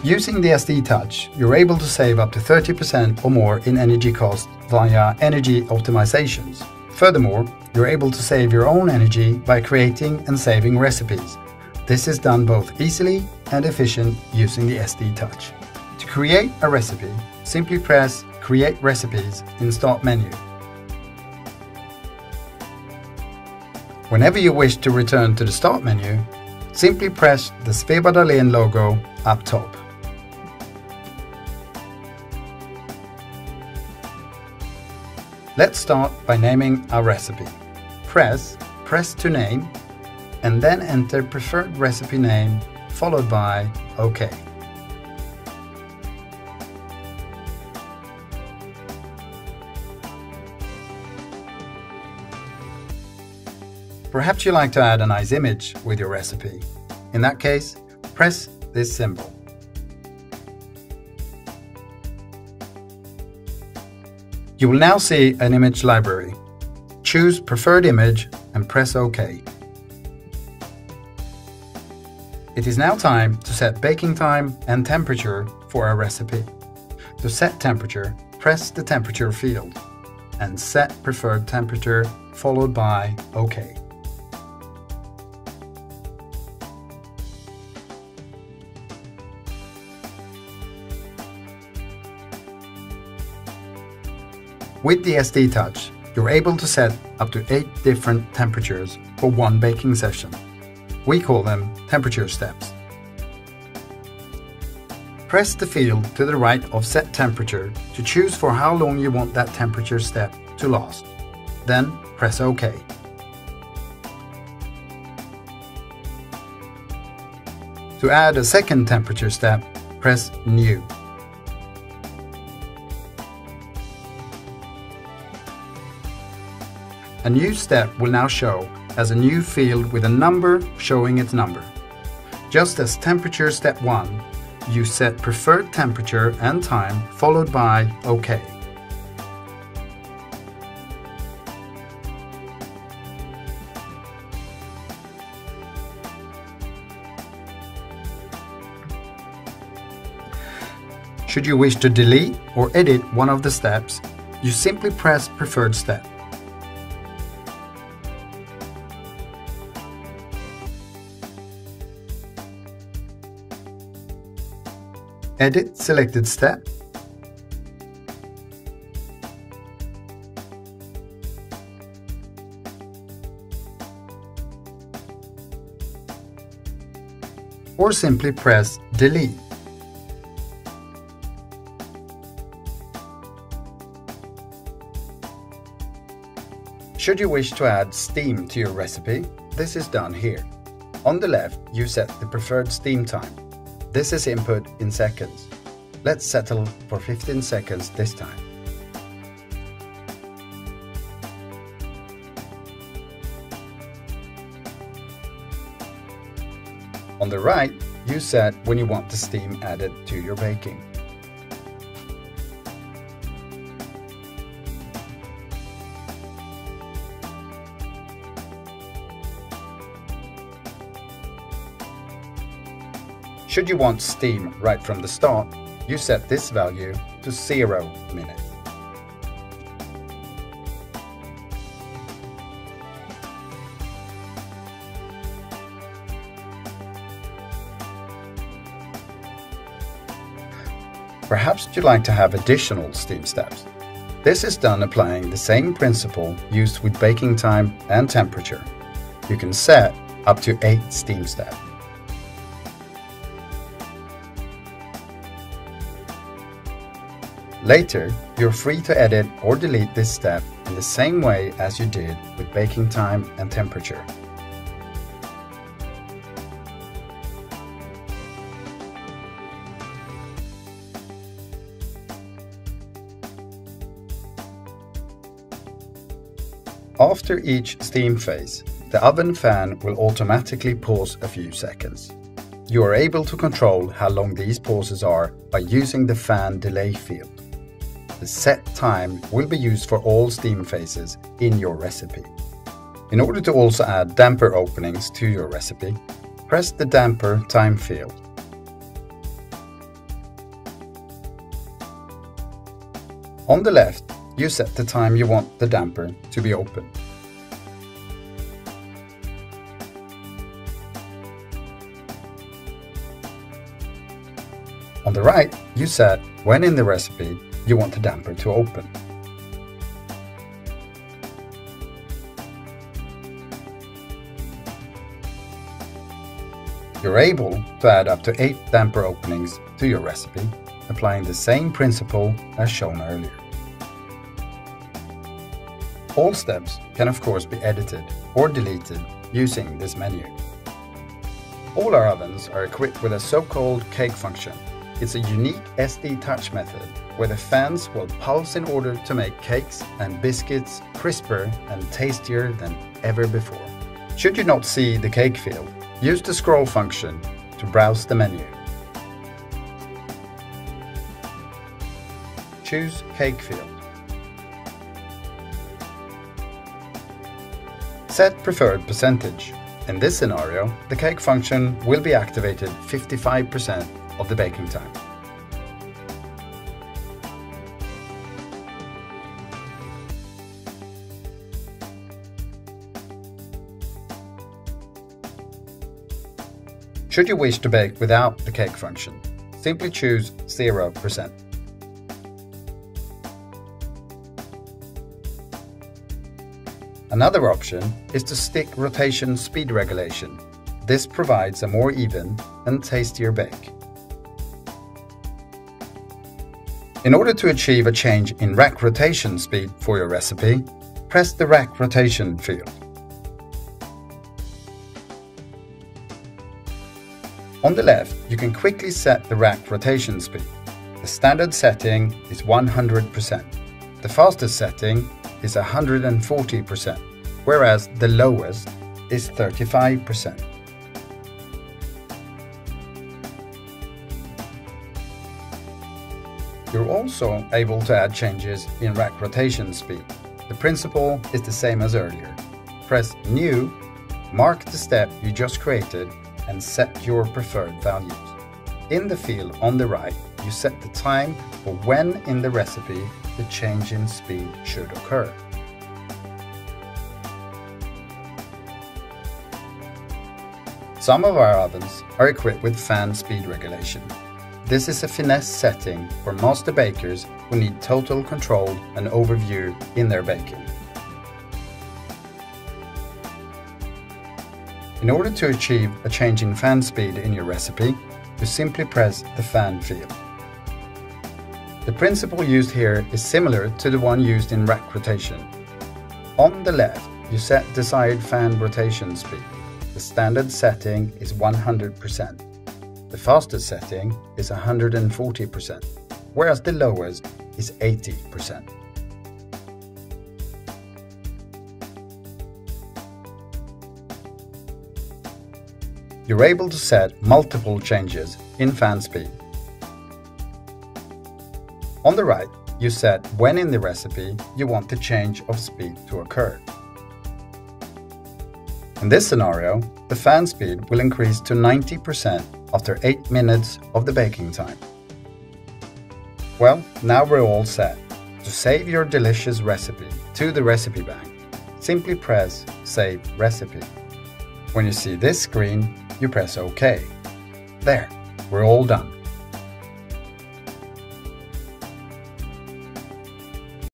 Using the SD Touch, you're able to save up to 30% or more in energy cost via energy optimizations. Furthermore, you're able to save your own energy by creating and saving recipes. This is done both easily and efficient using the SD Touch. To create a recipe, simply press Create Recipes in Start menu. Whenever you wish to return to the Start menu, simply press the Sveba Dahlen logo up top. Let's start by naming our recipe. Press to name and then enter preferred recipe name followed by OK. Perhaps you like to add a nice image with your recipe. In that case, press this symbol. You will now see an image library. Choose Preferred Image and press OK. It is now time to set baking time and temperature for our recipe. To set temperature, press the temperature field and set preferred temperature followed by OK. With the SD Touch, you're able to set up to 8 different temperatures for one baking session. We call them temperature steps. Press the field to the right of Set Temperature to choose for how long you want that temperature step to last. Then press OK. To add a second temperature step, press New. A new step will now show as a new field with a number showing its number. Just as temperature step 1, you set preferred temperature and time followed by OK. Should you wish to delete or edit one of the steps, you simply press Preferred Step. Edit selected step. Or simply press Delete. Should you wish to add steam to your recipe, this is done here. On the left, you set the preferred steam time. This is input in seconds. Let's settle for 15 seconds this time. On the right, you set when you want the steam added to your baking. Should you want steam right from the start, you set this value to 0 minutes. Perhaps you'd like to have additional steam steps. This is done applying the same principle used with baking time and temperature. You can set up to 8 steam steps. Later, you're free to edit or delete this step in the same way as you did with baking time and temperature. After each steam phase, the oven fan will automatically pause a few seconds. You are able to control how long these pauses are by using the fan delay field. The set time will be used for all steam phases in your recipe. In order to also add damper openings to your recipe, press the damper time field. On the left, you set the time you want the damper to be open. On the right, you set when in the recipe you want the damper to open. You're able to add up to 8 damper openings to your recipe, applying the same principle as shown earlier. All steps can of course be edited or deleted using this menu. All our ovens are equipped with a so-called cake function. It's a unique SD touch method where the fans will pulse in order to make cakes and biscuits crisper and tastier than ever before. Should you not see the cake field, use the scroll function to browse the menu. Choose Cake Field. Set preferred percentage. In this scenario, the cake function will be activated 55% of the baking time. Should you wish to bake without the cake function, simply choose 0%. Another option is to stick rotation speed regulation. This provides a more even and tastier bake. In order to achieve a change in rack rotation speed for your recipe, press the rack rotation field. On the left, you can quickly set the rack rotation speed. The standard setting is 100%. The fastest setting is 140%, whereas the lowest is 35%. You're also able to add changes in rack rotation speed. The principle is the same as earlier. Press New, mark the step you just created, and set your preferred values. In the field on the right, you set the time for when in the recipe the change in speed should occur. Some of our ovens are equipped with fan speed regulation. This is a finesse setting for master bakers who need total control and overview in their baking. In order to achieve a change in fan speed in your recipe, you simply press the fan field. The principle used here is similar to the one used in rack rotation. On the left, you set desired fan rotation speed. The standard setting is 100%. The fastest setting is 140%, whereas the lowest is 80%. You're able to set multiple changes in fan speed. On the right, you set when in the recipe you want the change of speed to occur. In this scenario, the fan speed will increase to 90% after 8 minutes of the baking time. Well, now we're all set. To save your delicious recipe to the recipe bank, simply press Save Recipe. When you see this screen, you press OK. There, we're all done.